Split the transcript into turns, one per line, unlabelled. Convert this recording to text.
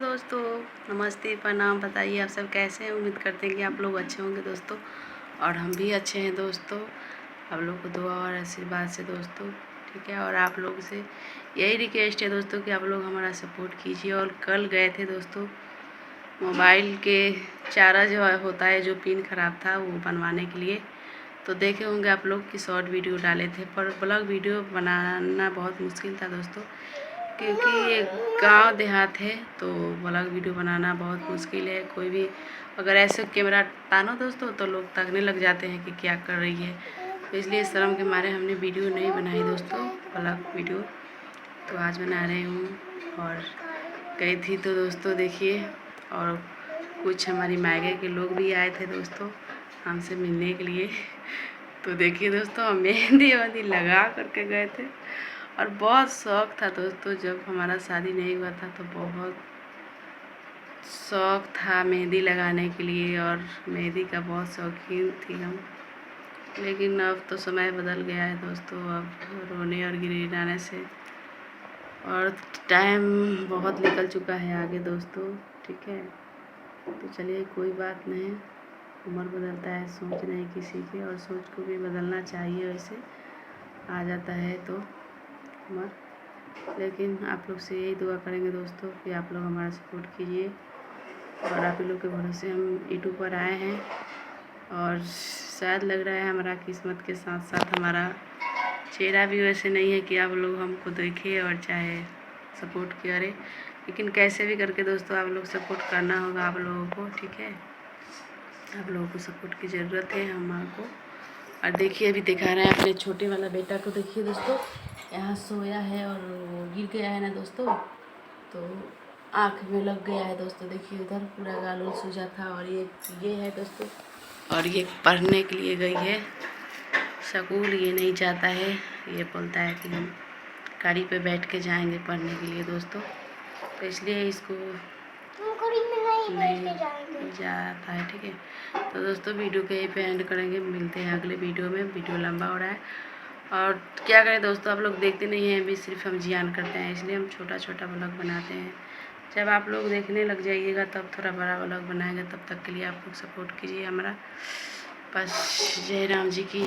दोस्तों नमस्ते प्रणाम। बताइए आप सब कैसे हैं। उम्मीद करते हैं कि आप लोग अच्छे होंगे दोस्तों, और हम भी अच्छे हैं दोस्तों। आप लोग को दुआ और आशीर्वाद से दोस्तों, ठीक है। और आप लोग से यही रिक्वेस्ट है दोस्तों कि आप लोग हमारा सपोर्ट कीजिए। और कल गए थे दोस्तों मोबाइल के चारा जो होता है, जो पिन ख़राब था, वो बनवाने के लिए। तो देखे होंगे आप लोग कि शॉर्ट वीडियो डाले थे, पर ब्लॉग वीडियो बनाना बहुत मुश्किल था दोस्तों, क्योंकि ये गांव देहात है तो ब्लॉग वीडियो बनाना बहुत मुश्किल है। कोई भी अगर ऐसे कैमरा तानो दोस्तों तो लोग ताकने लग जाते हैं कि क्या कर रही है। तो इसलिए शर्म के मारे हमने वीडियो नहीं बनाई दोस्तों, ब्लॉग वीडियो। तो आज बना रही हूँ। और गई थी तो दोस्तों देखिए, और कुछ हमारी मायके के लोग भी आए थे दोस्तों हमसे मिलने के लिए। तो देखिए दोस्तों, हम मेहंदी वेहंदी लगा करके गए थे। और बहुत शौक़ था दोस्तों, जब हमारा शादी नहीं हुआ था तो बहुत शौक़ था मेहंदी लगाने के लिए, और मेहंदी का बहुत शौकीन थी हम। लेकिन अब तो समय बदल गया है दोस्तों, अब रोने और गिड़गिड़ाने से, और टाइम बहुत निकल चुका है आगे दोस्तों, ठीक है। तो चलिए कोई बात नहीं, उम्र बदलता है, सोच नहीं किसी की, और सोच को भी बदलना चाहिए। वैसे आ जाता है तो उम्र, लेकिन आप लोग से यही दुआ करेंगे दोस्तों कि आप लोग हमारा सपोर्ट कीजिए। और आप लोग के भरोसे हम यूट्यूब पर आए हैं, और शायद लग रहा है हमारा किस्मत के साथ साथ हमारा चेहरा भी वैसे नहीं है कि आप लोग हमको देखें और चाहे सपोर्ट करें। लेकिन कैसे भी करके दोस्तों आप लोग सपोर्ट करना होगा आप लोगों को, ठीक है। आप लोगों को सपोर्ट की ज़रूरत है हमारे को। और देखिए अभी दिखा रहे हैं अपने छोटे वाला बेटा को। देखिए दोस्तों, यहाँ सोया है और वो गिर गया है ना दोस्तों, तो आँख में लग गया है दोस्तों। देखिए उधर पूरा गाल सूजा था। और ये है दोस्तों, और ये पढ़ने के लिए गई है स्कूल। ये नहीं जाता है, ये बोलता है कि हम गाड़ी पे बैठ के जाएंगे पढ़ने के लिए दोस्तों। तो इसलिए इसको नहीं जाता है, ठीक है। तो दोस्तों वीडियो के यहीं पे एंड करेंगे, मिलते हैं अगले वीडियो में। वीडियो लंबा हो रहा है, और क्या करें दोस्तों, आप लोग देखते नहीं हैं, अभी सिर्फ हम जियान करते हैं, इसलिए हम छोटा छोटा ब्लॉग बनाते हैं। जब आप लोग देखने लग जाइएगा तब थोड़ा बड़ा ब्लॉग बनाएंगे। तब तक के लिए आप लोग सपोर्ट कीजिए हमारा। बस जय राम जी की।